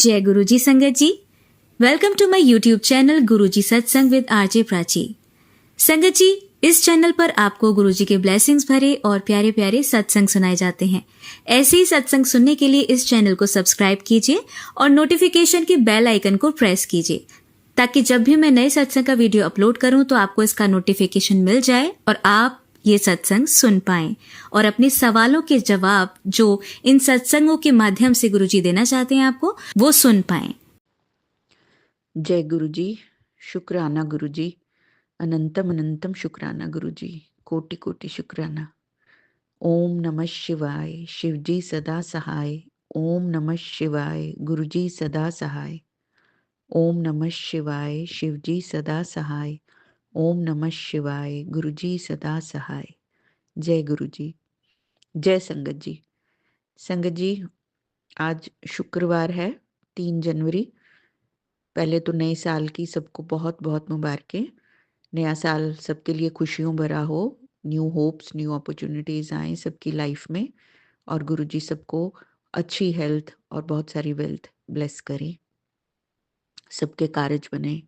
जय गुरुजी संगत जी। Welcome to my YouTube channel Guruji Satsang with RJ Prachi. संगत जी, इस चैनल पर आपको गुरुजी के ब्लेसिंग्स भरे और प्यारे प्यारे सत्संग सुनाए जाते हैं। ऐसे ही सत्संग सुनने के लिए इस चैनल को सब्सक्राइब कीजिए और नोटिफिकेशन के बेल आइकन को प्रेस कीजिए, ताकि जब भी मैं नए सत्संग का वीडियो अपलोड करूं तो आपको इसका नोटिफिकेशन मिल जाए और आप ये सत्संग सुन पाएं और अपने सवालों के जवाब जो इन सत्संगों के माध्यम से गुरुजी देना चाहते हैं आपको, वो सुन पाएं। जय गुरुजी, शुक्राना गुरुजी, अनंतम अनंतम शुक्राना गुरुजी, कोटि कोटि शुक्राना। ओम नमः शिवाय, शिवजी सदा सहाय। ओम नमः शिवाय, गुरुजी सदा सहाय। ओम नमः शिवाय, शिवजी सदा सहाय। ओम नमः शिवाय, गुरुजी सदा सहाय। जय गुरुजी। जय संगत जी। संगत जी, आज शुक्रवार है 3 जनवरी। पहले तो नए साल की सबको बहुत बहुत मुबारकें। नया साल सबके लिए खुशियों भरा हो, न्यू होप्स, न्यू अपॉर्चुनिटीज आए सबकी लाइफ में, और गुरुजी सबको अच्छी हेल्थ और बहुत सारी वेल्थ ब्लेस करें, सबके कारज बने,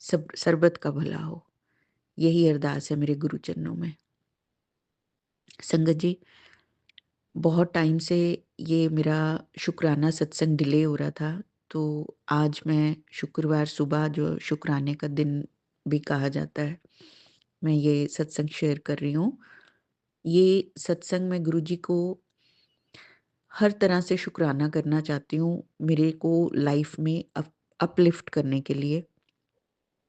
सब सर्बत का भला हो। यही अरदास है मेरे गुरु चरणों में। संगत जी, बहुत टाइम से ये मेरा शुक्राना सत्संग डिले हो रहा था, तो आज मैं शुक्रवार सुबह, जो शुक्राने का दिन भी कहा जाता है, मैं ये सत्संग शेयर कर रही हूँ। ये सत्संग में गुरुजी को हर तरह से शुक्राना करना चाहती हूँ, मेरे को लाइफ में अपलिफ्ट करने के लिए।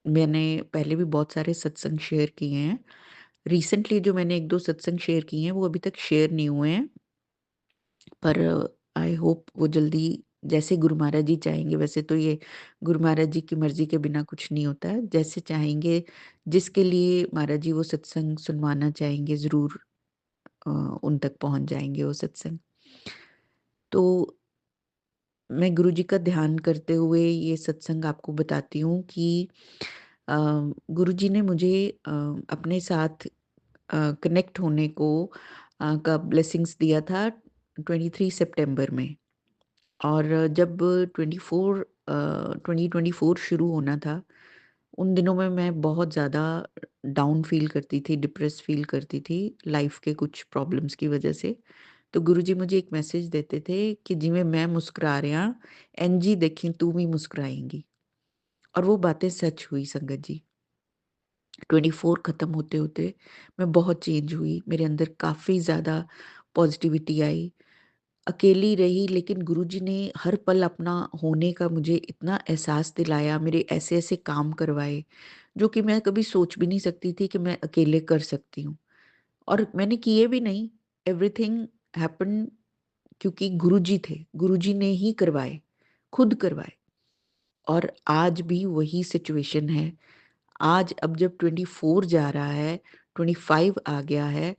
मैंने पहले भी बहुत सारे सत्संग शेयर किए हैं। रिसेंटली जो मैंने 1-2 सत्संग शेयर किए हैं वो अभी तक शेयर नहीं हुए हैं, पर आई होप वो जल्दी, जैसे गुरु महाराज जी चाहेंगे। वैसे तो ये गुरु महाराज जी की मर्जी के बिना कुछ नहीं होता है। जैसे चाहेंगे, जिसके लिए महाराज जी वो सत्संग सुनवाना चाहेंगे, ज़रूर उन तक पहुंच जाएंगे वो सत्संग। तो मैं गुरुजी का ध्यान करते हुए ये सत्संग आपको बताती हूँ कि गुरुजी ने मुझे अपने साथ कनेक्ट होने को का ब्लेसिंग्स दिया था 23 सितंबर में। और जब 2024 शुरू होना था, उन दिनों में मैं बहुत ज़्यादा डाउन फील करती थी, डिप्रेस फील करती थी लाइफ के कुछ प्रॉब्लम्स की वजह से। तो गुरुजी मुझे एक मैसेज देते थे कि जिमें मैं मुस्कुरा रहा, एनजी देखी तू भी मुस्कुराएंगी। और वो बातें सच हुई संगत जी। 24 खत्म होते होते मैं बहुत चेंज हुई, मेरे अंदर काफ़ी ज़्यादा पॉजिटिविटी आई। अकेली रही, लेकिन गुरुजी ने हर पल अपना होने का मुझे इतना एहसास दिलाया, मेरे ऐसे ऐसे काम करवाए जो कि मैं कभी सोच भी नहीं सकती थी कि मैं अकेले कर सकती हूँ, और मैंने किए भी नहीं। एवरीथिंग हैपन क्योंकि गुरुजी थे, गुरुजी ने ही करवाए, खुद करवाए। और आज भी वही सिचुएशन है। आज अब जब 24 जा रहा है, 25 आ गया है,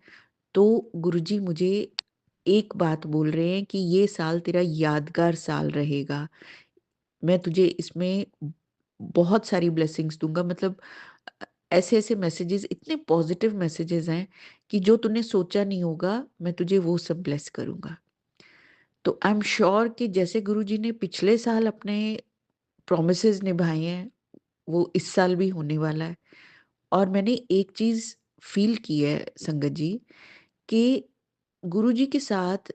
तो गुरुजी मुझे एक बात बोल रहे हैं कि ये साल तेरा यादगार साल रहेगा। मैं तुझे इसमें बहुत सारी ब्लेसिंग्स दूँगा। मतलब ऐसे-ऐसे मैसेजेस, इतने पॉजिटिव मैसेजेस हैं कि जो तूने सोचा नहीं होगा, मैं तुझे वो सब ब्लेस करूँगा। तो आई एम श्योर कि जैसे गुरुजी ने पिछले साल अपने प्रॉमिसेस निभाए हैं, वो इस साल भी होने वाला है। और मैंने एक चीज़ फ़ील की है संगत जी, कि गुरुजी के साथ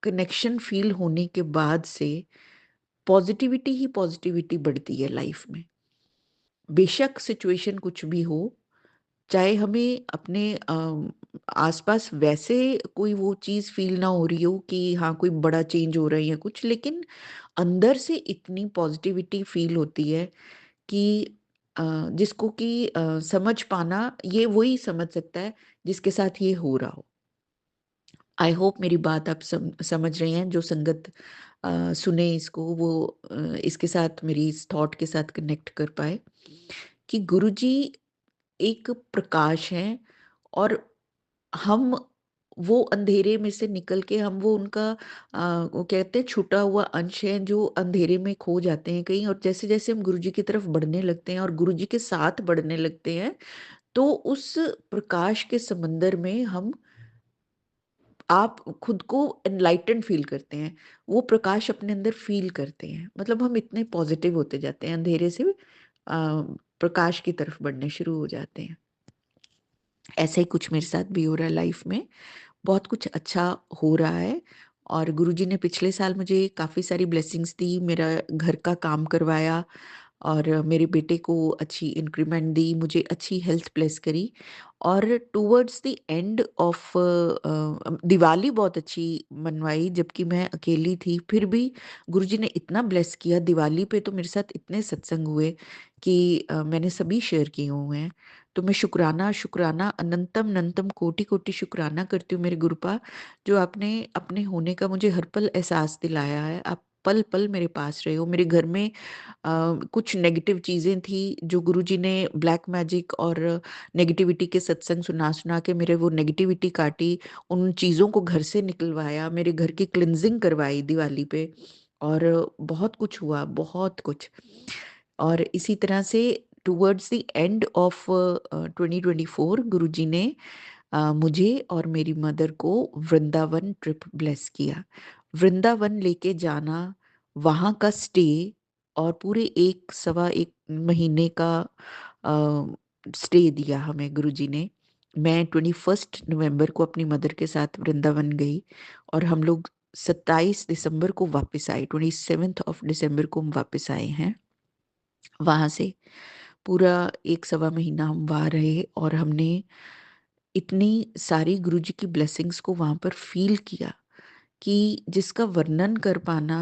कनेक्शन फ़ील होने के बाद से पॉजिटिविटी ही पॉजिटिविटी बढ़ती है लाइफ में। बेशक सिचुएशन कुछ भी हो, चाहे हमें अपने आसपास वैसे कोई वो चीज़ फ़ील ना हो रही हो कि हाँ, कोई बड़ा चेंज हो रहा है या कुछ, लेकिन अंदर से इतनी पॉजिटिविटी फ़ील होती है कि जिसको कि समझ पाना, ये वही समझ सकता है जिसके साथ ये हो रहा हो। आई होप मेरी बात आप समझ रहे हैं। जो संगत सुने इसको, वो इसके साथ, मेरी इस थॉट के साथ कनेक्ट कर पाए कि गुरुजी एक प्रकाश हैं, और हम वो अंधेरे में से निकल के, हम वो उनका वो कहते हैं छूटा हुआ अंश है जो अंधेरे में खो जाते हैं कहीं। और जैसे जैसे हम गुरुजी की तरफ बढ़ने लगते हैं और गुरुजी के साथ बढ़ने लगते हैं, तो उस प्रकाश के समंदर में हम आप खुद को एनलाइटेंड फ़ील करते हैं, वो प्रकाश अपने अंदर फ़ील करते हैं। मतलब हम इतने पॉज़िटिव होते जाते हैं, अंधेरे से प्रकाश की तरफ बढ़ने शुरू हो जाते हैं। ऐसा ही कुछ मेरे साथ भी हो रहा है लाइफ़ में। बहुत कुछ अच्छा हो रहा है और गुरुजी ने पिछले साल मुझे काफ़ी सारी ब्लेसिंग्स दी, मेरा घर का काम करवाया और मेरे बेटे को अच्छी इंक्रीमेंट दी, मुझे अच्छी हेल्थ ब्लेस करी और towards the end of Diwali बहुत अच्छी मनवाई जबकि मैं अकेली थी। फिर भी गुरुजी ने इतना ब्लेस किया, दिवाली पे तो मेरे साथ इतने सत्संग हुए कि मैंने सभी शेयर किए हुए हैं। तो मैं शुक्राना, शुक्राना अनंतम अनंतम कोटि-कोटि शुक्राना करती हूँ मेरे गुरुपा, जो आपने अपने होने का मुझे हर पल एहसास दिलाया है। आप पल-पल मेरे पास रहे हो। मेरे घर में कुछ नेगेटिव चीज़ें थी जो गुरुजी ने ब्लैक मैजिक और नेगेटिविटी के सत्संग सुना-सुना के मेरे वो नेगेटिविटी काटी, उन चीज़ों को घर से निकलवाया, मेरे घर की क्लींजिंग करवाई दिवाली पे और बहुत कुछ हुआ, बहुत कुछ। और इसी तरह से टुवर्ड्स द एंड ऑफ 2024 गुरुजी ने मुझे और मेरी मदर को वृंदावन ट्रिप ब्लेस किया। वृंदावन लेके जाना, वहाँ का स्टे और पूरे 1 सवा 1 महीने का अ, स्टे दिया हमें गुरुजी ने। मैं 21 नवंबर को अपनी मदर के साथ वृंदावन गई और हम लोग 27 दिसंबर को वापस आए, 27th ऑफ दिसंबर को हम वापस आए हैं। वहाँ से पूरा 1 सवा महीना हम वहाँ रहे और हमने इतनी सारी गुरुजी की ब्लेसिंग्स को वहाँ पर फ़ील किया कि जिसका वर्णन कर पाना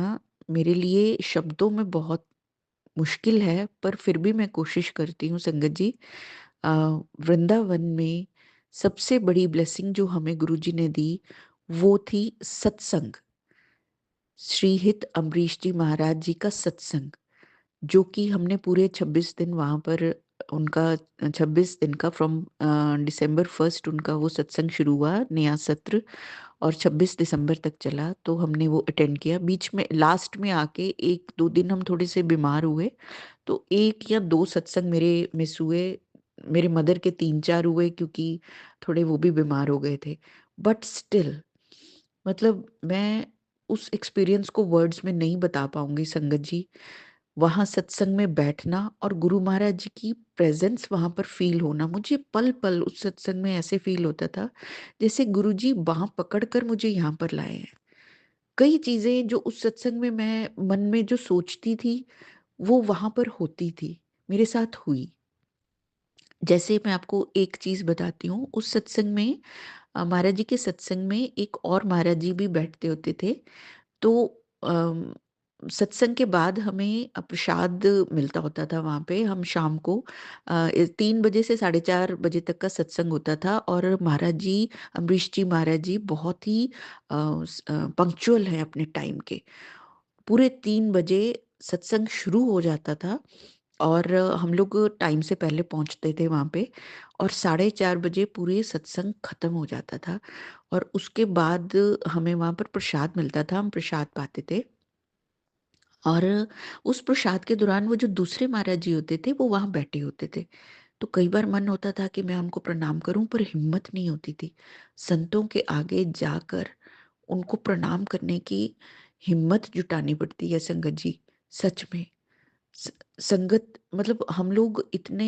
मेरे लिए शब्दों में बहुत मुश्किल है, पर फिर भी मैं कोशिश करती हूँ संगत जी। अ, वृंदावन में सबसे बड़ी ब्लेसिंग जो हमें गुरुजी ने दी, वो थी सत्संग। श्री हित अम्बरीश जी महाराज जी का सत्संग। जो कि हमने पूरे 26 दिन वहाँ पर उनका 26 दिन का फ्रॉम डिसेंबर 1 उनका वो सत्संग शुरू हुआ, नया सत्र और 26 दिसंबर तक चला, तो हमने वो अटेंड किया। बीच में लास्ट में आके 1-2 दिन हम थोड़े से बीमार हुए, तो 1 या 2 सत्संग मेरे मिस हुए। मेरे मदर के 3-4 हुए क्योंकि थोड़े वो भी बीमार हो गए थे। बट स्टिल मतलब मैं उस एक्सपीरियंस को वर्ड्स में नहीं बता पाऊँगी संगत जी। वहाँ सत्संग में बैठना और गुरु महाराज जी की प्रेज़ेंस वहाँ पर फ़ील होना, मुझे पल-पल उस सत्संग में ऐसे फ़ील होता था, जैसे गुरुजी बाँह पकड़ कर मुझे यहाँ पर लाए हैं। कई चीज़ें जो उस सत्संग में मैं मन में जो सोचती थी, वो वहाँ पर होती थी, मेरे साथ हुई। जैसे मैं आपको एक चीज़ बताती हूँ, उस सत्संग में महाराज जी के सत्संग में एक और महाराज जी भी बैठते होते थे। तो अम, सत्संग के बाद हमें प्रसाद मिलता होता था वहाँ पे। हम शाम को 3 बजे से 4:30 बजे तक का सत्संग होता था और महाराज जी, अम्बरीश जी महाराज जी बहुत ही पंक्चुअल हैं अपने टाइम के। पूरे 3 बजे सत्संग शुरू हो जाता था और हम लोग टाइम से पहले पहुँचते थे वहाँ पे और 4:30 बजे पूरे सत्संग खत्म हो जाता था और उसके बाद हमें वहाँ पर प्रसाद मिलता था, हम प्रसाद पाते थे। और उस प्रसाद के दौरान वो जो दूसरे महाराज जी होते थे, वो वहाँ बैठे होते थे। तो कई बार मन होता था कि मैं उनको प्रणाम करूँ, पर हिम्मत नहीं होती थी। संतों के आगे जाकर उनको प्रणाम करने की हिम्मत जुटानी पड़ती है संगत जी, सच में। स संगत मतलब हम लोग इतने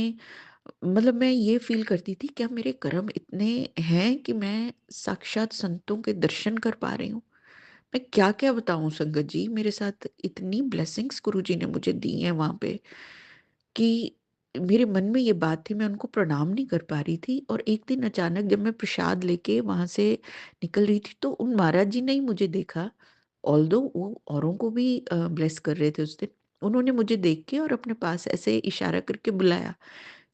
मतलब मैं ये फ़ील करती थी, क्या मेरे कर्म इतने हैं कि मैं साक्षात संतों के दर्शन कर पा रही हूँ? मैं क्या-क्या बताऊँ संगत जी, मेरे साथ इतनी ब्लेसिंग्स गुरुजी ने मुझे दी हैं वहाँ पे कि मेरे मन में ये बात थी, मैं उनको प्रणाम नहीं कर पा रही थी और एक दिन अचानक जब मैं प्रसाद लेके वहाँ से निकल रही थी, तो उन महाराज जी ने ही मुझे देखा। ऑल्दो वो औरों को भी ब्लेस कर रहे थे उस दिन। उन्होंने मुझे देख के और अपने पास ऐसे इशारा करके बुलाया।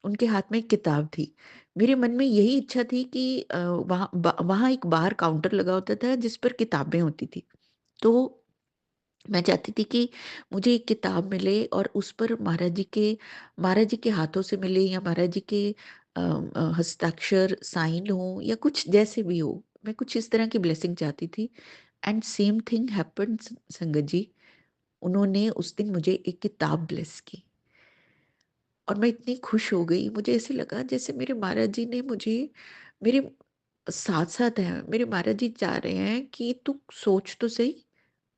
उनके हाथ में एक किताब थी। मेरे मन में यही इच्छा थी कि वहाँ एक बाहर काउंटर लगा होता था जिस पर किताबें होती थी। तो मैं चाहती थी कि मुझे एक किताब मिले और उस पर महाराज जी के हाथों से मिले या महाराज जी के हस्ताक्षर साइन हो या कुछ जैसे भी हो। मैं कुछ इस तरह की ब्लेसिंग चाहती थी एंड सेम थिंग हैपेंड संगत जी। उन्होंने उस दिन मुझे एक किताब ब्लेस की और मैं इतनी खुश हो गई, मुझे ऐसे लगा जैसे मेरे महाराज जी ने मुझे मेरे साथ-साथ हैं। मेरे महाराज जी चाह रहे हैं कि तू सोच तो सही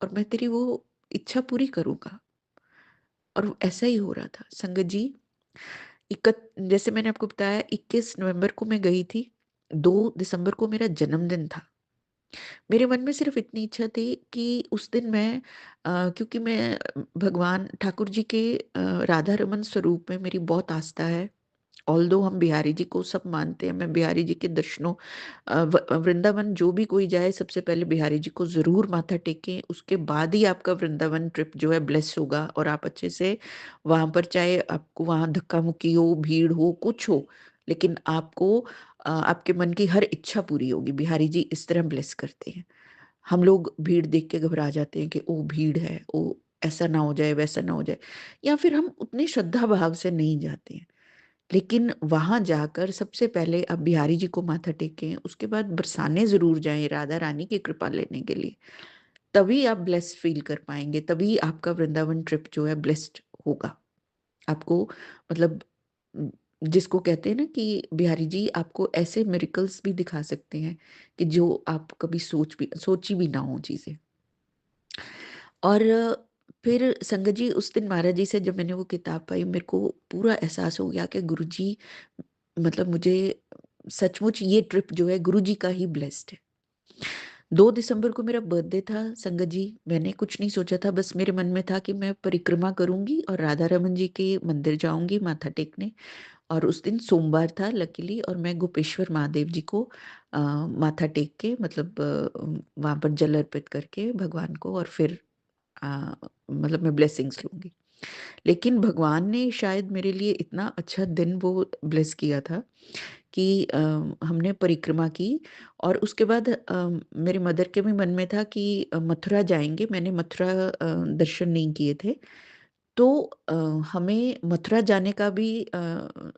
और मैं तेरी वो इच्छा पूरी करूँगा। और ऐसा ही हो रहा था। संगत जी, जैसे मैंने आपको बताया 21 नवंबर को मैं गई थी, 2 दिसंबर को मेरा जन्मदिन था। मेरे मन में सिर्फ़ इतनी इच्छा थी कि उस दिन मैं क्योंकि मैं भगवान ठाकुर जी के राधा रमन स्वरूप में मेरी बहुत आस्था है। ऑल्दो हम बिहारी जी को सब मानते हैं, मैं बिहारी जी के दर्शनों वृंदावन जो भी कोई जाए सबसे पहले बिहारी जी को ज़रूर माथा टेकें, उसके बाद ही आपका वृंदावन ट्रिप जो है ब्लेस होगा और आप अच्छे से वहाँ पर, चाहे आपको वहाँ धक्का-मुक्की हो, भीड़ हो, कुछ हो, लेकिन आपको आपके मन की हर इच्छा पूरी होगी। बिहारी जी इस तरह ब्लेस करते हैं। हम लोग भीड़ देख के घबरा जाते हैं कि ओह! भीड़ है, ओह! ऐसा ना हो जाए, वैसा ना हो जाए, या फिर हम उतने श्रद्धा भाव से नहीं जाते हैं। लेकिन वहाँ जाकर सबसे पहले आप बिहारी जी को माथा टेकें, उसके बाद बरसाने ज़रूर जाएँ राधा रानी की कृपा लेने के लिए। तभी आप ब्लेस्ड फ़ील कर पाएँगे, तभी आपका वृंदावन ट्रिप जो है ब्लेस्ड होगा। आपको मतलब उम, जिसको कहते हैं ना कि बिहारी जी आपको ऐसे मिरेकल्स भी दिखा सकते हैं कि जो आप कभी सोची भी ना हो चीज़ें। और फिर संगत जी उस दिन महाराज जी से जब मैंने वो किताब पाई, मेरे को पूरा एहसास हो गया कि गुरुजी मतलब मुझे सचमुच ये ट्रिप जो है गुरुजी का ही ब्लेस्ड है। 2 दिसंबर को मेरा बर्थडे था संगत जी, मैंने कुछ नहीं सोचा था, बस मेरे मन में था कि मैं परिक्रमा करूँगी और राधा रमन जी के मंदिर जाऊँगी माथा टेकने। और उस दिन सोमवार था लकीली, और मैं गोपेश्वर महादेव जी को माथा टेक के मतलब वहाँ पर जल अर्पित करके भगवान को, और फिर अ, मतलब मैं ब्लेसिंग्स लूँगी। लेकिन भगवान ने शायद मेरे लिए इतना अच्छा दिन वो ब्लेस किया था कि हमने परिक्रमा की, और उसके बाद मेरे मदर के भी मन में था कि मथुरा जाएँगे। मैंने मथुरा दर्शन नहीं किए थे। तो अ, हमें मथुरा जाने का भी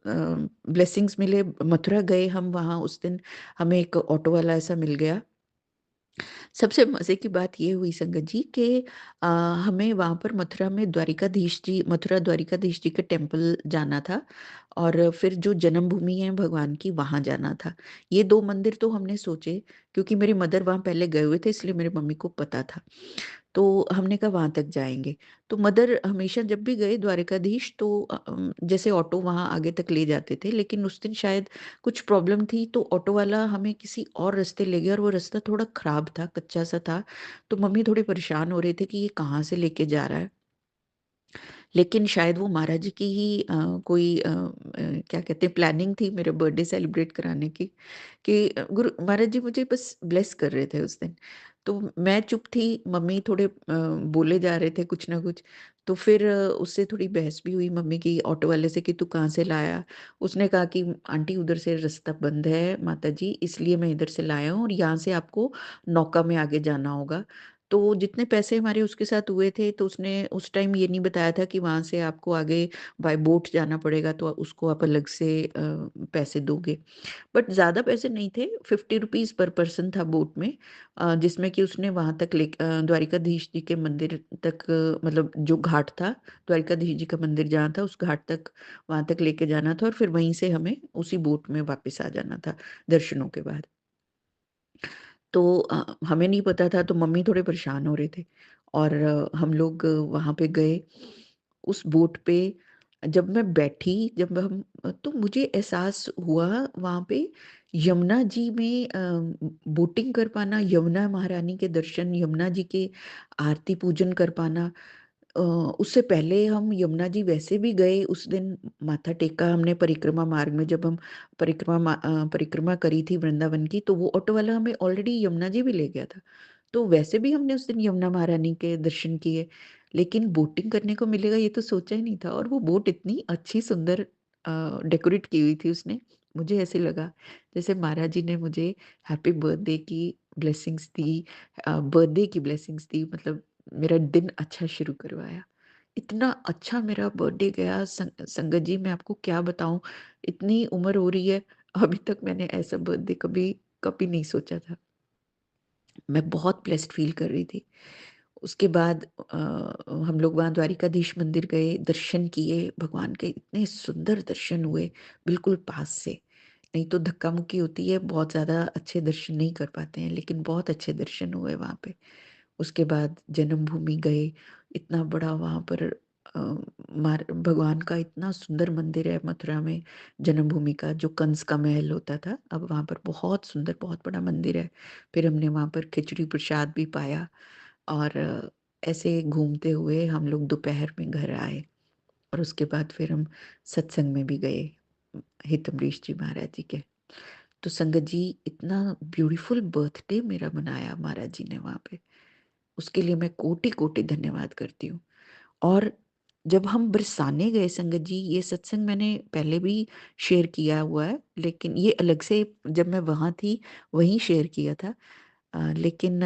ब्लेसिंग्स मिले। मथुरा गए हम, वहाँ उस दिन हमें एक ऑटो वाला ऐसा मिल गया। सबसे मज़े की बात ये हुई संगत जी कि हमें वहाँ पर मथुरा में द्वारिकाधीश जी, मथुरा द्वारिकाधीश जी के टेम्पल जाना था, और फिर जो जन्मभूमि है भगवान की वहाँ जाना था। ये 2 मंदिर तो हमने सोचे, क्योंकि मेरी मदर वहाँ पहले गए हुए थे इसलिए मेरी मम्मी को पता था। तो हमने कहा वहाँ तक जाएँगे। तो मदर हमेशा जब भी गए द्वारिकाधीश तो जैसे ऑटो वहाँ आगे तक ले जाते थे, लेकिन उस दिन शायद कुछ प्रॉब्लम थी तो ऑटो वाला हमें किसी और रास्ते ले गया, और वो रास्ता थोड़ा ख़राब था, कच्चा-सा था। तो मम्मी थोड़े परेशान हो रहे थे कि ये कहाँ से लेके जा रहा है। लेकिन शायद वो महाराज जी की ही कोई क्या कहते हैं प्लानिंग थी मेरे बर्थडे सेलिब्रेट कराने की, कि गुरु महाराज जी मुझे बस ब्लेस कर रहे थे उस दिन। तो मैं चुप थी, मम्मी थोड़े बोले जा रहे थे कुछ ना कुछ। तो फिर उससे थोड़ी बहस भी हुई मम्मी की ऑटो वाले से कि तू कहाँ से लाया? उसने कहा कि आंटी उधर से रास्ता बंद है माता जी, इसलिए मैं इधर से लाया हूँ, और यहाँ से आपको नौका में आगे जाना होगा। तो जितने पैसे हमारे उसके साथ हुए थे, तो उसने उस टाइम ये नहीं बताया था कि वहाँ से आपको आगे बाय बोट जाना पड़ेगा, तो उसको आप अलग से पैसे दोगे। बट ज़्यादा पैसे नहीं थे, 50 रुपीज़ पर पर्सन था बोट में, जिसमें कि उसने वहाँ तक द्वारिकाधीश जी के मंदिर तक, मतलब जो घाट था, द्वारिकाधीश जी का मंदिर जहाँ था उस घाट तक, वहाँ तक लेके जाना था, और फिर वहीं से हमें उसी बोट में वापस आ जाना था दर्शनों के बाद। तो हमें नहीं पता था, तो मम्मी थोड़े परेशान हो रहे थे, और हम लोग वहाँ पे गए। उस बोट पे जब मैं बैठी, जब हम तो मुझे एहसास हुआ वहाँ पे यमुना जी में बोटिंग कर पाना, यमुना महारानी के दर्शन, यमुना जी के आरती पूजन कर पाना। उससे पहले हम यमुना जी वैसे भी गए उस दिन, माथा टेका हमने परिक्रमा मार्ग में, जब हम परिक्रमा करी थी वृंदावन की, तो वो ऑटो वाला हमें ऑलरेडी यमुना जी भी ले गया था। तो वैसे भी हमने उस दिन यमुना महारानी के दर्शन किए, लेकिन बोटिंग करने को मिलेगा ये तो सोचा ही नहीं था, और वो बोट इतनी अच्छी सुंदर डेकोरेट की हुई थी उसने, मुझे ऐसे लगा जैसे महाराज जी ने मुझे हैप्पी बर्थडे की ब्लेसिंग्स दी, बर्थडे की ब्लेसिंग्स दी, मतलब मेरा दिन अच्छा शुरू करवाया। इतना अच्छा मेरा बर्थडे गया संगत जी, मैं आपको क्या बताऊँ, इतनी उम्र हो रही है, अभी तक मैंने ऐसा बर्थडे कभी कभी नहीं सोचा था। मैं बहुत ब्लेस्ड फ़ील कर रही थी। उसके बाद हम लोग वहाँ द्वारिकाधीश मंदिर गए, दर्शन किए, भगवान के इतने सुंदर दर्शन हुए, बिल्कुल पास से, नहीं तो धक्का-मुक्की होती है, बहुत ज़्यादा अच्छे दर्शन नहीं कर पाते हैं, लेकिन बहुत अच्छे दर्शन हुए वहाँ पे। उसके बाद जन्मभूमि गए, इतना बड़ा वहाँ पर अ, मार भगवान का इतना सुंदर मंदिर है मथुरा में, जन्मभूमि का, जो कंस का महल होता था, अब वहाँ पर बहुत सुंदर, बहुत बड़ा मंदिर है। फिर हमने वहाँ पर खिचड़ी प्रसाद भी पाया और ऐसे घूमते हुए हम लोग दोपहर में घर आए और उसके बाद फिर हम सत्संग में भी गए, हित अम्बरीश जी महाराज जी के। तो संगत जी, इतना ब्यूटीफुल बर्थडे मेरा मनाया महाराज जी ने वहाँ पे। उसके लिए मैं कोटि-कोटि धन्यवाद करती हूँ। और जब हम बरसाने गए संगत जी, ये सत्संग मैंने पहले भी शेयर किया हुआ है, लेकिन ये अलग से जब मैं वहाँ थी, वहीं शेयर किया था। लेकिन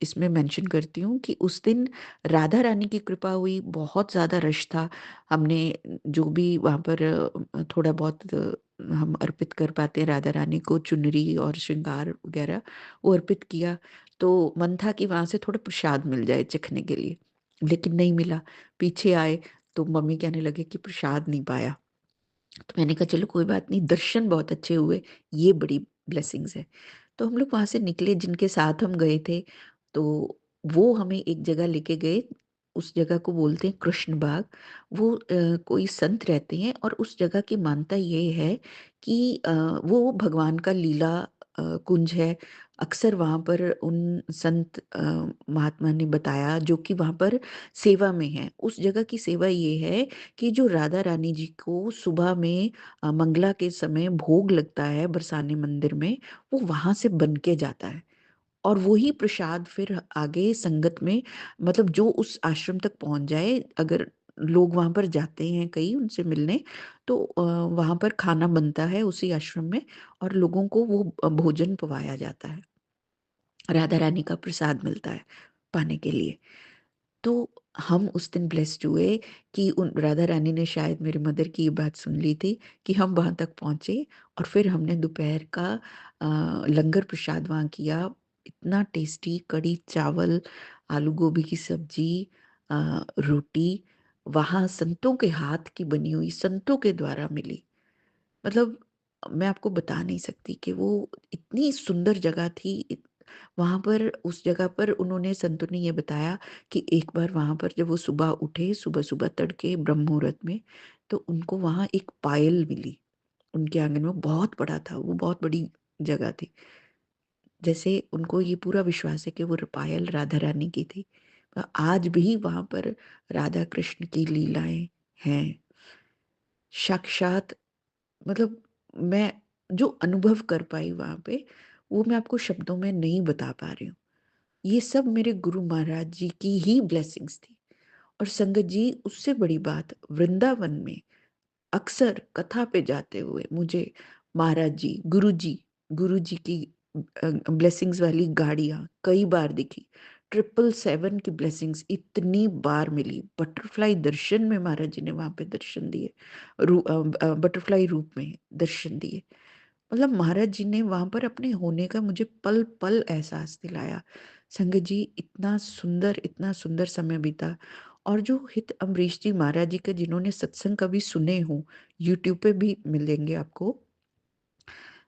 इसमें मेंशन करती हूँ कि उस दिन राधा रानी की कृपा हुई, बहुत ज़्यादा रश था। हमने जो भी वहाँ पर थोड़ा बहुत हम अर्पित कर पाते हैं राधा रानी को, चुनरी और श्रृंगार वगैरह, वो अर्पित किया। तो मन था कि वहाँ से थोड़ा प्रसाद मिल जाए चखने के लिए, लेकिन नहीं मिला। पीछे आए तो मम्मी कहने लगे कि प्रसाद नहीं पाया। तो मैंने कहा चलो कोई बात नहीं, दर्शन बहुत अच्छे हुए, ये बड़ी ब्लेसिंग्स है। तो हम लोग वहाँ से निकले, जिनके साथ हम गए थे, तो वो हमें एक जगह लेके गए, उस जगह को बोलते हैं कृष्ण बाग। वो कोई संत रहते हैं और उस जगह की मान्यता ये है कि वो भगवान का लीला कुंज है। अक्सर वहाँ पर उन संत महात्मा ने बताया, जो कि वहाँ पर सेवा में हैं, उस जगह की सेवा ये है कि जो राधा रानी जी को सुबह में मंगला के समय भोग लगता है बरसाने मंदिर में, वो वहाँ से बन के जाता है और वही प्रसाद फिर आगे संगत में, मतलब जो उस आश्रम तक पहुँच जाए, अगर लोग वहाँ पर जाते हैं कई उनसे मिलने, तो वहाँ पर खाना बनता है उसी आश्रम में और लोगों को वो भोजन पवाया जाता है। राधा रानी का प्रसाद मिलता है पाने के लिए। तो हम उस दिन ब्लेस्ड हुए कि उन राधा रानी ने शायद मेरे मदर की ये बात सुन ली थी कि हम वहाँ तक पहुँचे और फिर हमने दोपहर का लंगर प्रसाद वहाँ किया। इतना टेस्टी कढ़ी चावल, आलू गोभी की सब्जी, रोटी, वहाँ संतों के हाथ की बनी हुई, संतों के द्वारा मिली। मतलब मैं आपको बता नहीं सकती कि वो इतनी सुंदर जगह थी। वहाँ पर उस जगह पर उन्होंने, संतों ने ये बताया कि एक बार वहाँ पर जब वो सुबह उठे, सुबह-सुबह तड़के ब्रह्म मुहूर्त में, तो उनको वहाँ एक पायल मिली। उनके आँगन में बहुत बड़ा था, वो बहुत बड़ी जगह थी। जैसे उनको ये पूरा विश्वास है कि वो पायल राधा रानी की थी। आज भी वहाँ पर राधा कृष्ण की लीलाएँ हैं। साक्षात, मतलब मैं जो अनुभव कर पाई वहाँ पे, वो मैं आपको शब्दों में नहीं बता पा रही हूँ। ये सब मेरे गुरु महाराज जी की ही ब्लेसिंग्स थी। और संगत जी, उससे बड़ी बात, वृंदावन में अक्सर कथा पे जाते हुए मुझे महाराज जी, गुरु जी की ब्लेसिंग्स वाली गाड़ियाँ कई बार दिखी। 777 की ब्लेसिंग्स इतनी बार मिली। बटरफ्लाई दर्शन में महाराज जी ने वहाँ पे दर्शन दिए। बटरफ्लाई रूप में दर्शन दिए। मतलब महाराज जी ने वहाँ पर अपने होने का मुझे पल-पल एहसास दिलाया। संगत जी, इतना सुंदर समय बीता। और जो हित अम्बरीश जी महाराज जी के, जिन्होंने सत्संग कभी सुने हों, यूट्यूब पे भी मिलेंगे आपको।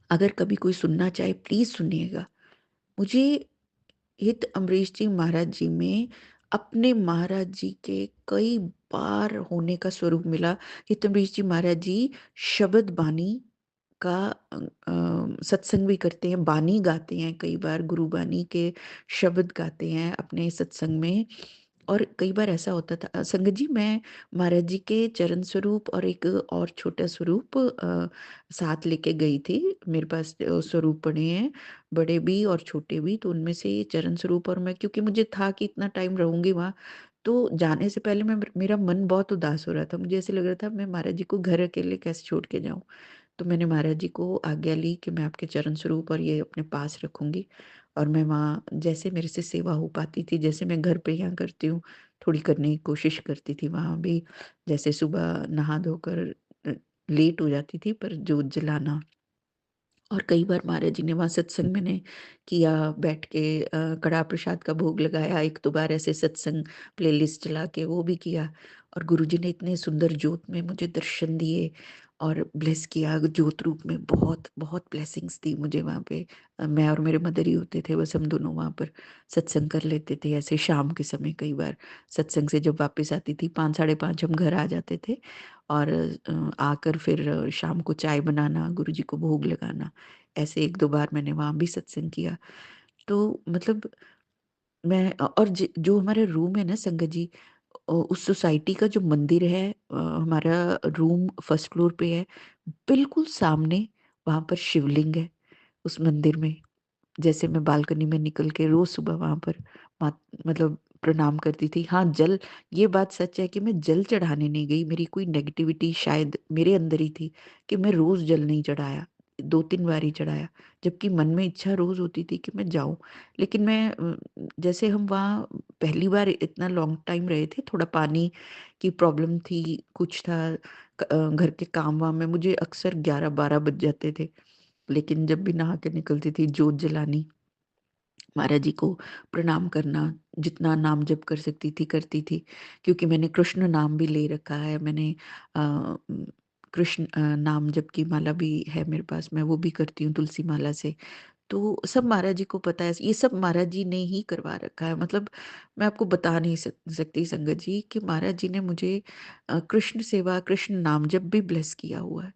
अगर कभी कोई सुनना चाहे प्लीज़ सुनिएगा। मुझे हित अम्बरीश जी महाराज जी में अपने महाराज जी के कई बार होने का स्वरूप मिला। हित अम्बरीश जी महाराज जी शब्द बानी का सत्संग भी करते हैं, बानी गाते हैं, कई बार गुरु बानी के शब्द गाते हैं अपने सत्संग में। और कई बार ऐसा होता था, संगत जी, मैं महाराज जी के चरण स्वरूप और एक और छोटा स्वरूप साथ लेके गई थी। मेरे पास स्वरूप पड़े हैं, बड़े भी और छोटे भी, तो उनमें से चरण स्वरूप, और मैं, क्योंकि मुझे था कि इतना टाइम रहूंगी वहाँ, तो जाने से पहले मैं, मेरा मन बहुत उदास हो रहा था। मुझे ऐसे लग रहा था मैं महाराज जी को घर अकेले कैसे छोड़ के जाऊं। तो मैंने महाराज जी को आज्ञा ली कि मैं आपके चरण स्वरूप और ये अपने पास रखूंगी। और मैं वहाँ जैसे मेरे से सेवा हो पाती थी, जैसे मैं घर पे यहाँ करती हूँ, थोड़ी करने की कोशिश करती थी वहाँ भी। जैसे सुबह नहा धोकर लेट हो जाती थी, पर जोत जलाना। और कई बार महाराज जी ने वहाँ सत्संग मैंने किया, बैठ के कड़ा प्रसाद का भोग लगाया, एक दो बार ऐसे सत्संग प्लेलिस्ट चला के वो भी किया। और गुरुजी ने इतने सुंदर जोत में मुझे दर्शन दिए। और ब्लेस किया ज्योत रूप में। बहुत बहुत ब्लेसिंग्स दी मुझे वहाँ पे। मैं और मेरे मदर ही होते थे, बस हम दोनों वहाँ पर सत्संग कर लेते थे। ऐसे शाम के समय कई बार सत्संग से जब वापस आती थी 5 साढ़े 5 हम घर आ जाते थे, और आकर फिर शाम को चाय बनाना, गुरु जी को भोग लगाना। ऐसे 1-2 बार मैंने वहाँ भी सत्संग किया। तो मतलब मैं और जो हमारा रूम है ना संगत जी, उस सोसाइटी का जो मंदिर है, हमारा रूम फर्स्ट फ्लोर पे है, बिल्कुल सामने वहाँ पर शिवलिंग है उस मंदिर में। जैसे मैं बालकनी में निकल के रोज़ सुबह वहाँ पर मा मतलब प्रणाम करती थी। हाँ, जल, ये बात सच है कि मैं जल चढ़ाने नहीं गई, मेरी कोई नेगेटिविटी शायद मेरे अंदर ही थी कि मैं रोज़ जल नहीं चढ़ाया, 2-3 बार ही चढ़ाया, जबकि मन में इच्छा रोज़ होती थी कि मैं जाऊँ। लेकिन मैं जैसे हम वहाँ पहली बार इतना लॉन्ग टाइम रहे थे, थोड़ा पानी की प्रॉब्लम थी, कुछ था, घर के काम-वाम में मुझे अक्सर 11-12 बज जाते थे। लेकिन जब भी नहा के निकलती थी, जोत जलानी, महाराज जी को प्रणाम करना, जितना नाम जप कर सकती थी करती थी, क्योंकि मैंने कृष्ण नाम भी ले रखा है। मैंने कृष्ण नाम जप की माला भी है मेरे पास, मैं वो भी करती हूँ तुलसी माला से। तो सब महाराज जी को पता है, ये सब महाराज जी ने ही करवा रखा है। मतलब मैं आपको बता नहीं सकती संगत जी कि महाराज जी ने मुझे कृष्ण सेवा, कृष्ण नाम जप भी ब्लेस किया हुआ है।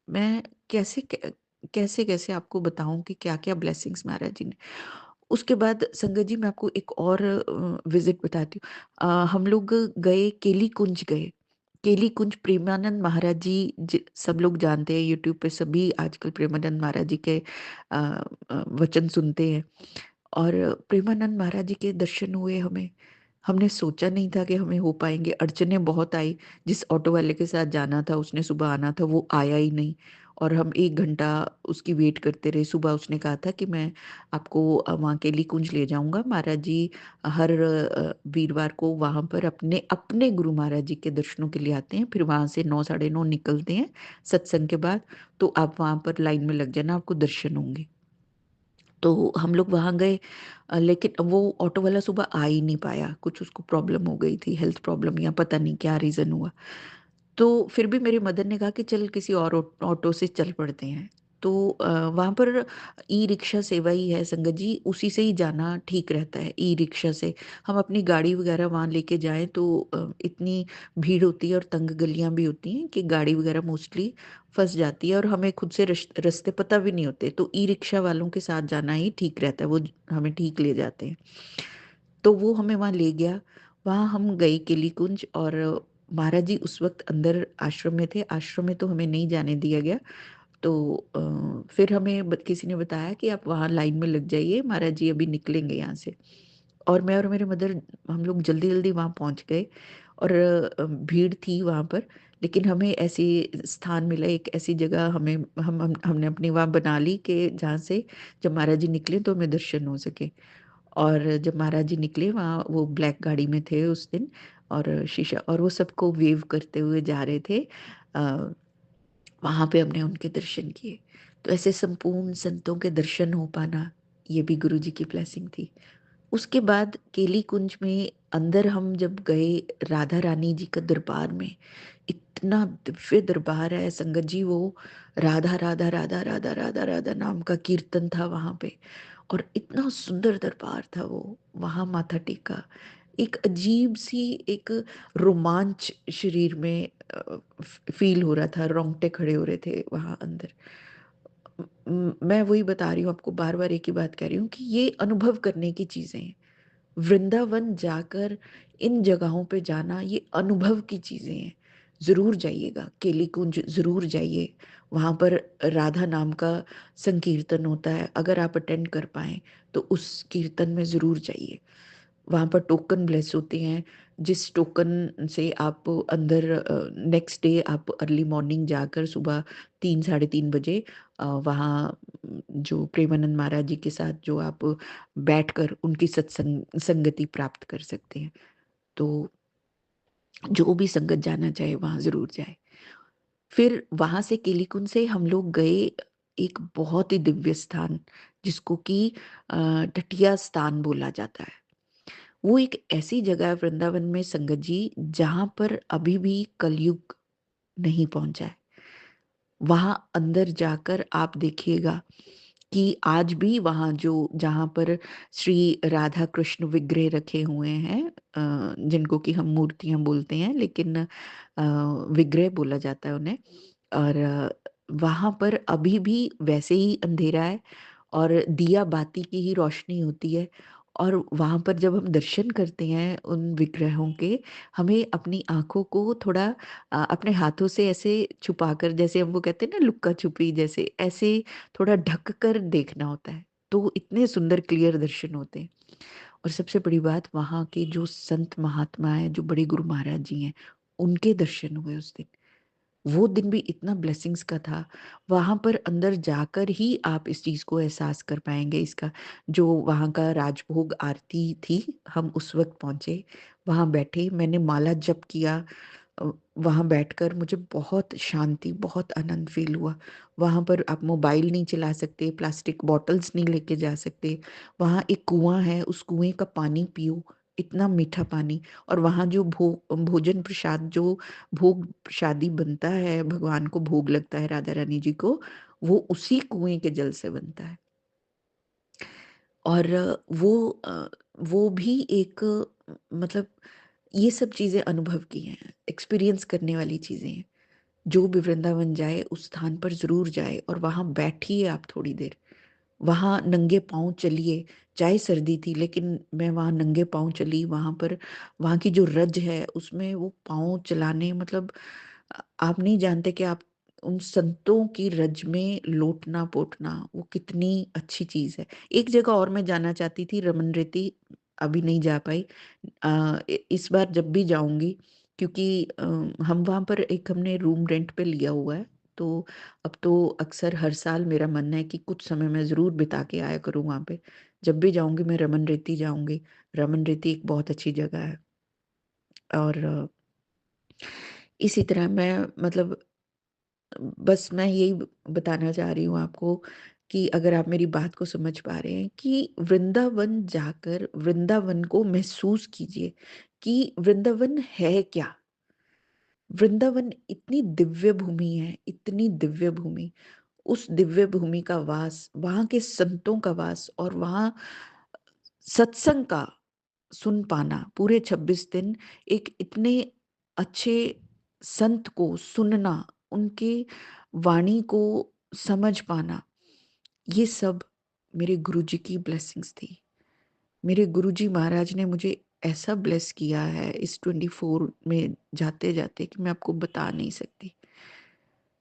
मैं कैसे आपको बताऊँ कि क्या-क्या ब्लेसिंग्स महाराज जी ने। उसके बाद संगत जी मैं आपको एक और विज़िट बताती हूँ। हम लोग गए, केली कुंज गए। केली कुंज प्रेमानंद महाराज जी, सब लोग जानते हैं, यूट्यूब पे सभी आजकल प्रेमानंद महाराज जी के वचन सुनते हैं। और प्रेमानंद महाराज जी के दर्शन हुए हमें। हमने सोचा नहीं था कि हमें हो पाएँगे, अड़चनें बहुत आई। जिस ऑटो वाले के साथ जाना था, उसने सुबह आना था, वो आया ही नहीं, और हम 1 घंटा उसकी वेट करते रहे। सुबह उसने कहा था कि मैं आपको वहाँ केली कुंज ले जाऊँगा। महाराज जी हर वीरवार को वहाँ पर अपने अपने गुरु महाराज जी के दर्शनों के लिए आते हैं, फिर वहाँ से 9 साढ़े 9 निकलते हैं सत्संग के बाद। तो आप वहाँ पर लाइन में लग जाना, आपको दर्शन होंगे। तो हम लोग वहाँ गए, लेकिन वो ऑटो वाला सुबह आ ही नहीं पाया, कुछ उसको प्रॉब्लम हो गई थी, हेल्थ प्रॉब्लम या पता नहीं क्या रीज़न हुआ। तो फिर भी मेरे मदर ने कहा कि चल किसी और ऑटो से चल पड़ते हैं। तो वहाँ पर ई-रिक्शा सेवा ही है संगत जी, उसी से ही जाना ठीक रहता है, ई-रिक्शा से। हम अपनी गाड़ी वगैरह वहाँ लेके जाएँ तो इतनी भीड़ होती है और तंग गलियाँ भी होती हैं कि गाड़ी वगैरह मोस्टली फँस जाती है, और हमें खुद से रास्ते पता भी नहीं होते। तो ई-रिक्शा वालों के साथ जाना ही ठीक रहता है, वो हमें ठीक ले जाते हैं। तो वो हमें वहाँ ले गया। वहाँ हम गए केली कुंज, और महाराज जी उस वक़्त अंदर आश्रम में थे। आश्रम में तो हमें नहीं जाने दिया गया। तो फिर हमें किसी ने बताया कि आप वहाँ लाइन में लग जाइए, महाराज जी अभी निकलेंगे यहाँ से। और मैं और मेरे मदर, हम लोग जल्दी-जल्दी वहाँ पहुँच गए, और भीड़ थी वहाँ पर, लेकिन हमें ऐसी स्थान मिला, एक ऐसी जगह हमें हमने अपनी वहाँ बना ली कि जहाँ से जब महाराज जी निकले तो हमें दर्शन हो सके। और जब महाराज जी निकले, वहाँ वो ब्लैक गाड़ी में थे उस दिन, और शीशा, और वो सबको वेव करते हुए जा रहे थे। अ, वहाँ पे हमने उनके दर्शन किए। तो ऐसे संपूर्ण संतों के दर्शन हो पाना, ये भी गुरु जी की ब्लेसिंग थी। उसके बाद केली कुंज में अंदर हम जब गए, राधा रानी जी का दरबार में, इतना दिव्य दरबार है संगत जी। वो राधा राधा राधा राधा राधा राधा नाम का कीर्तन था वहाँ पे, और इतना सुंदर दरबार था वो। वहाँ माथा टेका, एक अजीब सी एक रोमांच शरीर में फील हो रहा था, रोंगटे खड़े हो रहे थे वहाँ अंदर। मैं वही बता रही हूँ आपको, बार बार एक ही बात कह रही हूँ कि ये अनुभव करने की चीजें हैं। वृंदावन जाकर इन जगहों पे जाना, ये अनुभव की चीजें हैं। जरूर जाइएगा, केली कुंज जरूर जाइए। वहां पर राधा नाम का संकीर्तन होता है, अगर आप अटेंड कर पाए तो उस कीर्तन में जरूर जाइए। वहाँ पर टोकन ब्लेस होते हैं, जिस टोकन से आप अंदर नेक्स्ट डे आप अर्ली मॉर्निंग जाकर सुबह 3 साढ़े 3 बजे वहाँ जो प्रेमानंद महाराज जी के साथ जो आप बैठकर उनकी संगति प्राप्त कर सकते हैं। तो जो भी संगत जाना चाहे वहाँ ज़रूर जाए। फिर वहाँ से केलीकुंज से हम लोग गए एक बहुत ही दिव्य स्थान, जिसको कि टटिया स्थान बोला जाता है। वो एक ऐसी जगह है वृंदावन में संगत जी, जहाँ पर अभी भी कलयुग नहीं पहुंचा है। वहाँ अंदर जाकर आप देखिएगा कि आज भी वहाँ जो जहाँ पर श्री राधा कृष्ण विग्रह रखे हुए हैं, जिनको कि हम मूर्तियाँ बोलते हैं, लेकिन विग्रह बोला जाता है उन्हें। और वहाँ पर अभी भी वैसे ही अंधेरा है और दिया बाती की ही रोशनी होती है। और वहाँ पर जब हम दर्शन करते हैं उन विग्रहों के, हमें अपनी आँखों को थोड़ा अपने हाथों से ऐसे छुपाकर, जैसे हम वो कहते हैं ना लुक्का छुपी, जैसे ऐसे थोड़ा ढक कर देखना होता है, तो इतने सुंदर क्लियर दर्शन होते हैं। और सबसे बड़ी बात, वहाँ के जो संत महात्मा हैं, जो बड़े गुरु महाराज जी हैं, उनके दर्शन हुए उस दिन। वो दिन भी इतना ब्लेसिंग्स का था। वहाँ पर अंदर जाकर ही आप इस चीज़ को एहसास कर पाएँगे इसका। जो वहाँ का राजभोग आरती थी, हम उस वक़्त पहुँचे, वहाँ बैठे, मैंने माला जप किया। वहाँ बैठकर मुझे बहुत शांति, बहुत आनंद फ़ील हुआ। वहाँ पर आप मोबाइल नहीं चला सकते, प्लास्टिक बॉटल्स नहीं लेके जा सकते। वहाँ एक कुआँ है, उस कुएँ का पानी पियो, इतना मीठा पानी। और वहाँ जो भोजन प्रसाद, जो भोग प्रसादी बनता है, भगवान को भोग लगता है राधा रानी जी को, वो उसी कुएँ के जल से बनता है। और वो भी एक मतलब ये सब चीज़ें अनुभव की हैं, एक्सपीरियंस करने वाली चीज़ें हैं। जो भी वृंदावन जाए उस स्थान पर ज़रूर जाए और वहाँ बैठिए आप थोड़ी देर। वहाँ नंगे पाँव चलिए, चाहे सर्दी थी लेकिन मैं वहाँ नंगे पाँव चली, वहाँ पर वहाँ की जो रज है उसमें वो पाँव चलाने, मतलब आप नहीं जानते कि आप उन संतों की रज में लोटना-पोटना वो कितनी अच्छी चीज़ है। एक जगह और मैं जाना चाहती थी, रमन रेती, अभी नहीं जा पाई। इस बार जब भी जाऊँगी, क्योंकि हम वहाँ पर एक हमने रूम रेंट पे लिया हुआ है, तो अब तो अक्सर हर साल मेरा मन है कि कुछ समय मैं ज़रूर बिता के आया करूँ वहाँ पे। जब भी जाऊँगी मैं रमन रेती जाऊँगी। रमन रेती एक बहुत अच्छी जगह है। और इसी तरह मैं मतलब बस मैं यही बताना चाह रही हूँ आपको कि अगर आप मेरी बात को समझ पा रहे हैं कि वृंदावन जाकर वृंदावन को महसूस कीजिए कि वृंदावन है क्या। वृंदावन इतनी दिव्य भूमि है, इतनी दिव्य भूमि, उस दिव्य भूमि का वास, वहाँ के संतों का वास, और वहाँ सत्संग का सुन पाना पूरे 26 दिन, एक इतने अच्छे संत को सुनना, उनके वाणी को समझ पाना, ये सब मेरे गुरुजी की ब्लेसिंग्स थी। मेरे गुरुजी महाराज ने मुझे ऐसा ब्लेस किया है इस 24 में जाते-जाते कि मैं आपको बता नहीं सकती।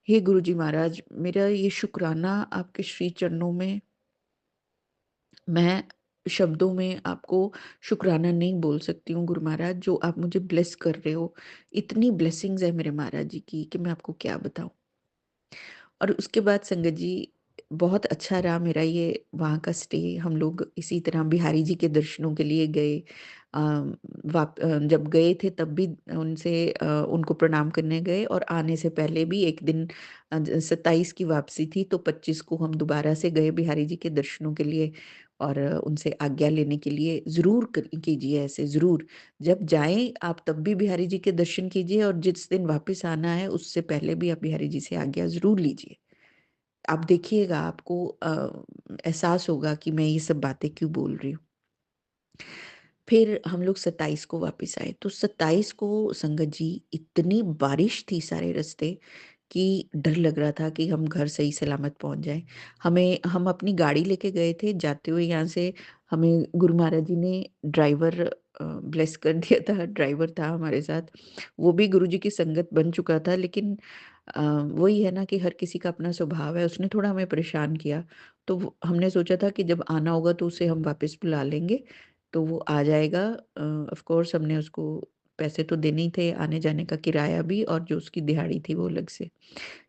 हे गुरुजी महाराज, मेरा ये शुक्राना आपके श्री चरणों में, मैं शब्दों में आपको शुक्राना नहीं बोल सकती हूँ गुरु महाराज, जो आप मुझे ब्लेस कर रहे हो। इतनी ब्लेसिंग्स है मेरे महाराज जी की कि मैं आपको क्या बताऊँ। और उसके बाद संगत जी, बहुत अच्छा रहा मेरा ये वहाँ का स्टे। हम लोग इसी तरह बिहारी जी के दर्शनों के लिए गए। जब गए थे तब भी उनको प्रणाम करने गए, और आने से पहले भी एक दिन 27 की वापसी थी, तो 25 को हम दोबारा से गए बिहारी जी के दर्शनों के लिए। और उनसे आज्ञा लेने के लिए ज़रूर कीजिए ऐसे, ज़रूर जब जाएं आप तब भी बिहारी जी के दर्शन कीजिए, और जिस दिन वापस आना है उससे पहले भी आप बिहारी जी से आज्ञा ज़रूर लीजिए। आप देखिएगा, आपको एहसास होगा कि मैं ये सब बातें क्यों बोल रही हूँ। फिर हम लोग 27 को वापस आए, तो 27 को संगत जी इतनी बारिश थी सारे रास्ते कि डर लग रहा था कि हम घर सही सलामत पहुंच जाएं। हम अपनी गाड़ी लेके गए थे, जाते हुए यहाँ से हमें गुरु महाराज जी ने ड्राइवर ब्लेस कर दिया था, ड्राइवर था हमारे साथ। वो भी गुरु जी की संगत बन चुका था, लेकिन वही है ना कि हर किसी का अपना स्वभाव है, उसने थोड़ा हमें परेशान किया। तो हमने सोचा था कि जब आना होगा तो उसे हम वापस बुला लेंगे, तो वो आ जाएगा। ऑफ कोर्स हमने उसको पैसे तो देने ही थे, आने जाने का किराया भी, और जो उसकी दिहाड़ी थी वो अलग से।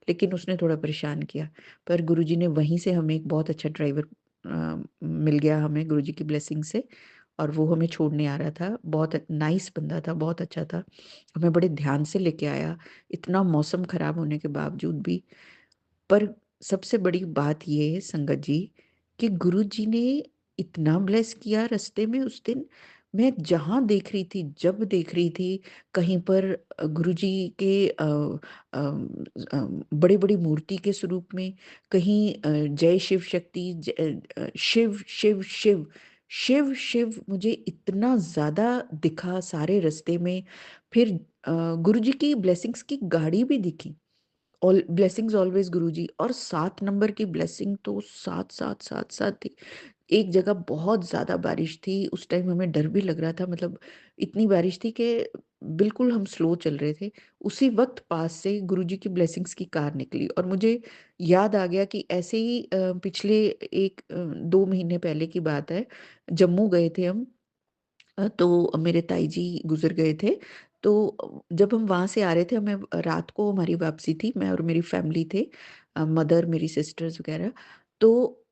लेकिन उसने थोड़ा परेशान किया। पर गुरुजी ने वहीं से हमें एक बहुत अच्छा ड्राइवर मिल गया हमें गुरुजी की ब्लेसिंग से, और वो हमें छोड़ने आ रहा था। बहुत नाइस बंदा था, बहुत अच्छा था। हमें बड़े ध्यान से लेके आया, इतना मौसम खराब होने के बावजूद भी। पर सबसे बड़ी बात ये है संगत जी कि गुरुजी ने इतना ब्लेस किया रास्ते में उस दिन। मैं जहाँ देख रही थी, जब देख रही थी, कहीं पर गुरुजी के बड़ी-बड़ी मूर्ति के स्वरूप में, कहीं जय शिव शक्ति, शिव, शिव, शिव, शिव, शिव मुझे इतना ज़्यादा दिखा सारे रास्ते में। फिर गुरुजी की ब्लेसिंग्स की गाड़ी भी दिखी। ऑल ब्लेसिंग्स ऑलवेज गुरुजी, और 7 नंबर की ब्लेसिंग तो 7, 7, 7, 7 थी। एक जगह बहुत ज़्यादा बारिश थी, उस टाइम हमें डर भी लग रहा था, मतलब इतनी बारिश थी कि बिल्कुल हम स्लो चल रहे थे। उसी वक़्त पास से गुरुजी की ब्लेसिंग्स की कार निकली, और मुझे याद आ गया कि ऐसे ही पिछले 2 महीने पहले की बात है, जम्मू गए थे हम। तो मेरे ताई जी गुज़र गए थे, तो जब हम वहाँ से आ रहे थे, हमें रात को हमारी वापसी थी, मैं और मेरी फैमिली थे, मदर, मेरी सिस्टर्स वग़ैरह। तो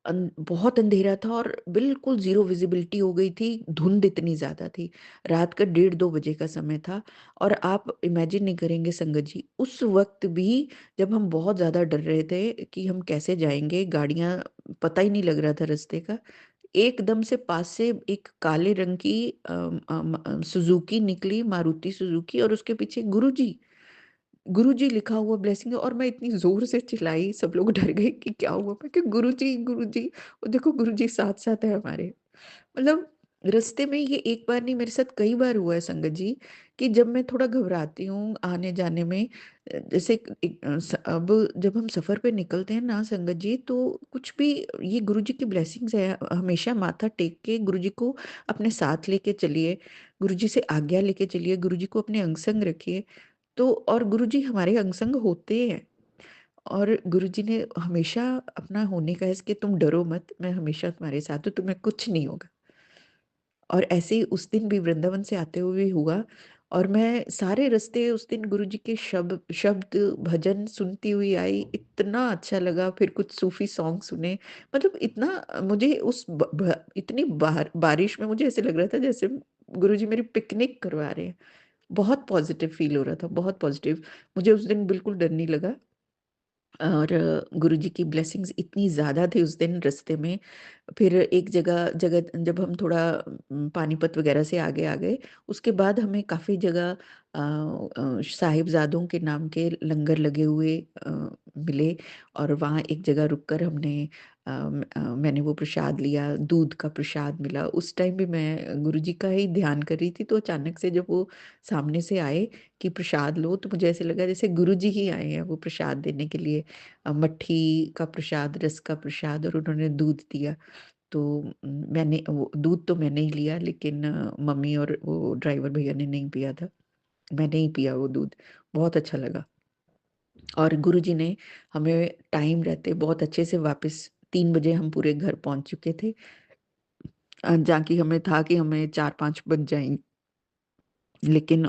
बहुत अंधेरा था और बिल्कुल ज़ीरो विज़िबिलिटी हो गई थी, धुंध इतनी ज़्यादा थी। रात का डेढ़ 2 बजे का समय था, और आप इमेजिन नहीं करेंगे संगत जी, उस वक़्त भी जब हम बहुत ज़्यादा डर रहे थे कि हम कैसे जाएँगे, गाड़ियाँ, पता ही नहीं लग रहा था रास्ते का। एकदम से पास से एक काले रंग की सुज़ुकी निकली, मारुति सुज़ुकी, और उसके पीछे गुरुजी, गुरुजी लिखा हुआ ब्लेसिंग है, और मैं इतनी ज़ोर से चिल्लाई, सब लोग डर गए कि क्या हुआ? मैं कि गुरुजी, गुरुजी, और देखो गुरुजी साथ-साथ है हमारे। मतलब रास्ते में ये एक बार नहीं, मेरे साथ कई बार हुआ है संगत जी, कि जब मैं थोड़ा घबराती हूँ आने-जाने में, जैसे अब जब हम सफ़र पे निकलते हैं ना संगत जी, तो कुछ भी, ये गुरुजी की ब्लेसिंग्स है, हमेशा माथा टेक के गुरुजी को अपने साथ लेके चलिए, गुरुजी से आज्ञा लेके चलिए, गुरुजी को अपने अंग-संग रखिए। तो और गुरुजी हमारे अंग-संग होते हैं, और गुरुजी ने हमेशा अपना होने का है कि तुम डरो मत, मैं हमेशा तुम्हारे साथ हूँ, तुम्हें कुछ नहीं होगा। और ऐसे ही उस दिन भी वृंदावन से आते हुए हुआ, और मैं सारे रास्ते उस दिन गुरुजी के शब्द भजन सुनती हुई आई, इतना अच्छा लगा। फिर कुछ सूफी सॉन्ग सुने, मतलब इतना मुझे उस इतनी बारिश में मुझे ऐसे लग रहा था जैसे गुरुजी मेरी पिकनिक करवा रहे हैं। बहुत पॉजिटिव फील हो रहा था, बहुत पॉजिटिव। मुझे उस दिन बिल्कुल डर नहीं लगा, और गुरुजी की ब्लेसिंग्स इतनी ज़्यादा थी उस दिन रास्ते में। फिर एक जगह जगह जब हम थोड़ा पानीपत वगैरह से आगे आ गए, उसके बाद हमें काफ़ी जगह साहिबज़ादों के नाम के लंगर लगे हुए मिले, और वहाँ एक जगह रुककर मैंने वो प्रसाद लिया, दूध का प्रसाद मिला। उस टाइम भी मैं गुरुजी का ही ध्यान कर रही थी, तो अचानक से जब वो सामने से आए कि प्रसाद लो, तो मुझे ऐसे लगा जैसे गुरुजी ही आए हैं वो प्रसाद देने के लिए। मट्ठी का प्रसाद, रस का प्रसाद, और उन्होंने दूध दिया। तो मैंने वो दूध तो मैंने ही लिया, लेकिन मम्मी और वो ड्राइवर भैया ने नहीं पिया था। मैंने ही पिया वो दूध, बहुत अच्छा लगा। और गुरुजी ने हमें टाइम रहते बहुत अच्छे से वापस 3 बजे हम पूरे घर पहुँच चुके थे। जहाँ की हमें था कि हमें 4-5 बज जाएँगे, लेकिन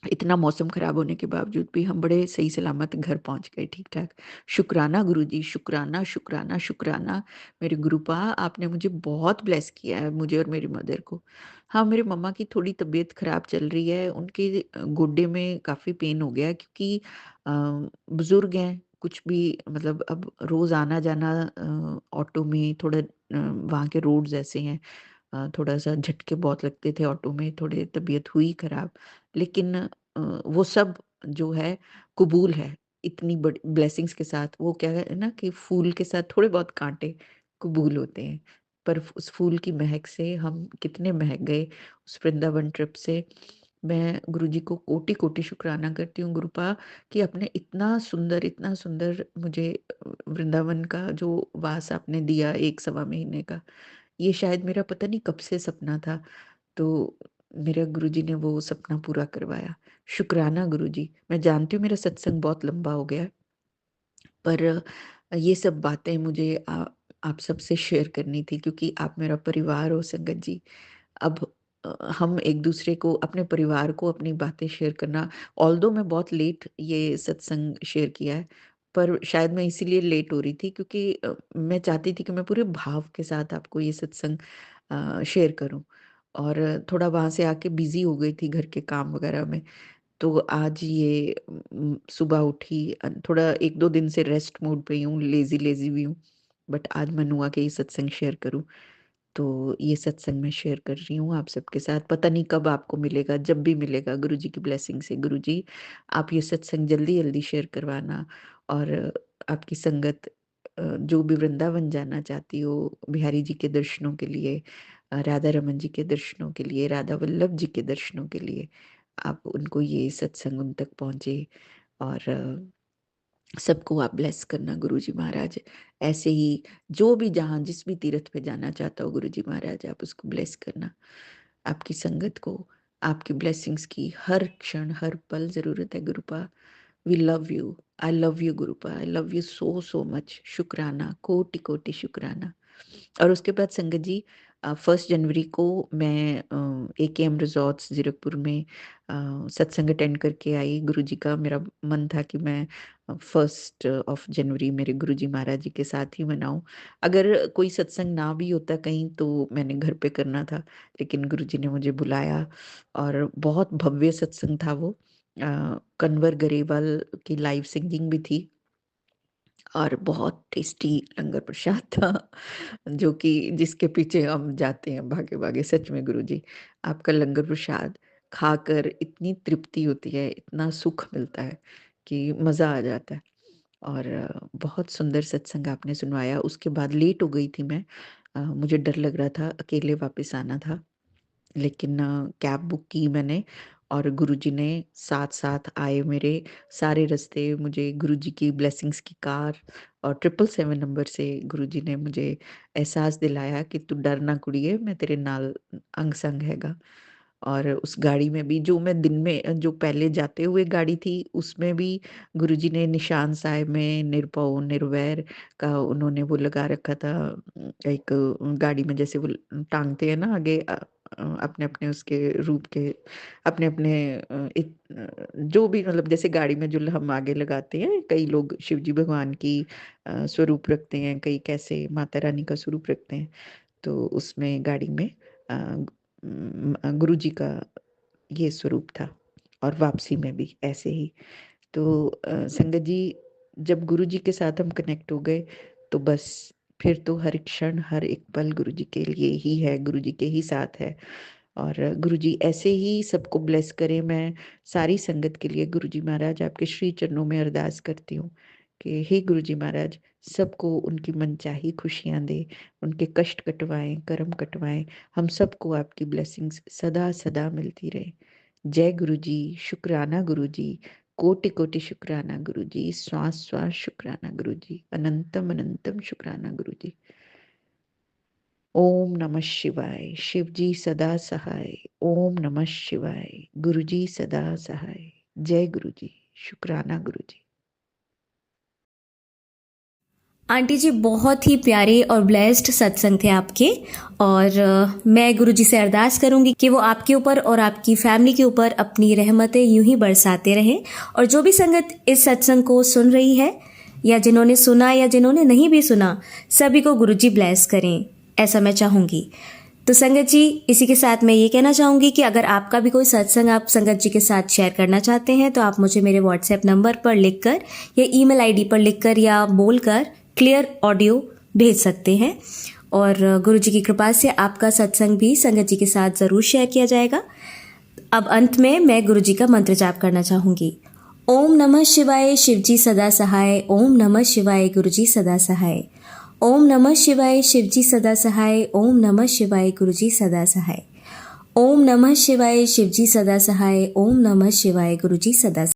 इतना मौसम खराब होने के बावजूद भी हम बड़े सही सलामत घर पहुंच गए ठीक-ठाक। शुक्राना गुरुजी, शुक्राना, शुक्राना, शुक्राना। मेरे गुरुपा, आपने मुझे बहुत ब्लेस किया है, मुझे और मेरी मदर को। हाँ, मेरे मम्मा की थोड़ी तबीयत खराब चल रही है, उनके गुर्दे में काफ़ी पेन हो गया है, क्योंकि बुज़ुर्ग हैं, कुछ भी मतलब अब रोज़ आना-जाना ऑटो में थोड़ा, वहाँ के रोड्स ऐसे हैं, थोड़ा-सा झटके बहुत लगते थे ऑटो में, थोड़ी तबीयत हुई खराब। लेकिन वो सब जो है कबूल है, इतनी बड़ी ब्लेसिंग्स के साथ। वो क्या है ना कि फूल के साथ थोड़े बहुत काँटे कबूल होते हैं, पर उस फूल की महक से हम कितने महक गए उस वृंदावन ट्रिप से। मैं गुरुजी को कोटि-कोटि शुक्राना करती हूँ गुरुपा, कि आपने इतना सुंदर मुझे वृंदावन का जो वास आपने दिया 1 सवा महीने का। ये शायद मेरा पता नहीं कब से सपना था, तो मेरे गुरुजी ने वो सपना पूरा करवाया। शुक्राना गुरुजी। मैं जानती हूँ मेरा सत्संग बहुत लंबा हो गया है, पर ये सब बातें मुझे आप सबसे शेयर करनी थी, क्योंकि आप मेरा परिवार हो संगत जी। अब हम एक-दूसरे को, अपने परिवार को अपनी बातें शेयर करना, ऑल्दो मैं बहुत लेट ये सत्संग शेयर किया है, पर शायद मैं इसीलिए लेट हो रही थी, क्योंकि मैं चाहती थी कि मैं पूरे भाव के साथ आपको ये सत्संग शेयर करूँ, और थोड़ा वहाँ से आके बिज़ी हो गई थी घर के काम वगैरह में। तो आज ये सुबह उठी, थोड़ा 1-2 दिन से रेस्ट मोड पे ही हूँ, लेज़ी-लेज़ी भी हूँ, बट आज मन हुआ कि ये सत्संग शेयर करूँ। तो ये सत्संग मैं शेयर कर रही हूँ आप सबके साथ। पता नहीं कब आपको मिलेगा, जब भी मिलेगा गुरुजी की ब्लेसिंग से। गुरुजी आप ये सत्संग जल्दी-जल्दी शेयर करवाना और आपकी संगत जो भी वृंदावन जाना चाहती हो, बिहारी जी के दर्शनों के लिए, राधा रमन जी के दर्शनों के लिए, राधा वल्लभ जी के दर्शनों के लिए, आप उनको ये सत्संग उन तक पहुँचे और सबको आप ब्लेस करना गुरुजी महाराज। ऐसे ही जो भी जहाँ जिस भी तीर्थ पे जाना चाहता हो गुरुजी महाराज, आप उसको ब्लेस करना। आपकी संगत को आपकी ब्लेसिंग्स की हर क्षण हर पल ज़रूरत है Gurupa. We love you, I love you Gurupa, I love you so so much. शुक्राना, कोटि कोटि शुक्राना। और उसके बाद संगत जी 1 जनवरी को मैं एकेएम रिज़ॉर्ट्स ज़ीरकपुर में सत्संग अटेंड करके आई। गुरुजी का मेरा मन था कि मैं 1 ऑफ जनवरी मेरे गुरुजी महाराज जी के साथ ही मनाऊँ। अगर कोई सत्संग ना भी होता कहीं तो मैंने घर पे करना था, लेकिन गुरुजी ने मुझे बुलाया और बहुत भव्य सत्संग था वो। कन्वर गरेवाल की लाइव सिंगिंग भी थी और बहुत टेस्टी लंगर प्रसाद था जो कि जिसके पीछे हम जाते हैं भागे-भागे। सच में गुरुजी, आपका लंगर प्रसाद खाकर इतनी तृप्ति होती है, इतना सुख मिलता है कि मज़ा आ जाता है। और बहुत सुंदर सत्संग आपने सुनवाया। उसके बाद लेट हो गई थी मैं। मुझे डर लग रहा था, अकेले वापस आना था। लेकिन कैब बुक की मैंने और गुरुजी ने साथ-साथ आए मेरे। सारे रास्ते मुझे गुरुजी की ब्लेसिंग्स की कार और 777 नंबर से गुरुजी ने मुझे एहसास दिलाया कि तू डर ना कुड़िए, मैं तेरे नाल अंग संग हैगा। और उस गाड़ी में भी जो मैं दिन में जो पहले जाते हुए गाड़ी थी उसमें भी गुरुजी ने निशान साहिब में निरपौ निर्वैर का उन्होंने वो लगा रखा था। एक गाड़ी में जैसे वो टांगते हैं ना आगे अपने-अपने उसके रूप के अपने-अपने जो भी मतलब जैसे गाड़ी में जो हम आगे लगाते हैं, कई लोग शिव जी भगवान की स्वरूप रखते हैं, कई कैसे माता रानी का स्वरूप रखते हैं। तो उसमें गाड़ी में गुरुजी का ये स्वरूप था और वापसी में भी ऐसे ही। तो संगत जी जब गुरुजी के साथ हम कनेक्ट हो गए तो बस फिर तो हर क्षण हर एक पल गुरुजी के लिए ही है, गुरुजी के ही साथ है। और गुरुजी ऐसे ही सबको ब्लेस करें। मैं सारी संगत के लिए गुरुजी महाराज आपके श्री चरणों में अरदास करती हूँ कि हे गुरुजी महाराज सबको उनकी मनचाही खुशियाँ दें, उनके कष्ट कटवाएं, कर्म कटवाएं। हम सबको आपकी ब्लेसिंग्स सदा सदा मिलती रहे। जय गुरुजी, शुक्राना गुरुजी, कोटि कोटि शुक्राना गुरुजी, श्वास श्वास शुक्राना गुरुजी, अनंतम अनंतम शुक्राना गुरुजी। ओम नमः शिवाय, शिवजी सदा सहाय। ओम नमः शिवाय, गुरुजी सदा सहाय। जय गुरुजी, शुक्राना गुरुजी। आंटी जी बहुत ही प्यारे और ब्लेस्ड सत्संग थे आपके और मैं गुरुजी से अरदास करूंगी कि वो आपके ऊपर और आपकी फैमिली के ऊपर अपनी रहमतें यूं ही बरसाते रहें और जो भी संगत इस सत्संग को सुन रही है या जिन्होंने सुना या जिन्होंने नहीं भी सुना सभी को गुरुजी ब्लेस करें, ऐसा मैं चाहूंगी। तो संगत जी इसी के साथ मैं ये कहना चाहूंगी कि अगर आपका भी कोई सत्संग आप संगत जी के साथ शेयर करना चाहते हैं तो आप मुझे मेरे व्हाट्सएप नंबर पर लिखकर या ईमेल आईडी पर लिखकर या बोलकर क्लियर ऑडियो भेज सकते हैं और गुरुजी की कृपा से आपका सत्संग भी संगत जी के साथ ज़रूर शेयर किया जाएगा। अब अंत में मैं गुरुजी का मंत्र जाप करना चाहूँगी। ओम नमः शिवाय, शिवजी सदा सहाय। ओम नमः शिवाय, गुरुजी सदा सहाय। ओम नमः शिवाय, शिवजी सदा सहाय। ओम नमः शिवाय, गुरुजी सदा सहाय। ओम नमः शिवाय, शिवजी सदा सहाय। ओम नमः शिवाय, गुरुजी सदा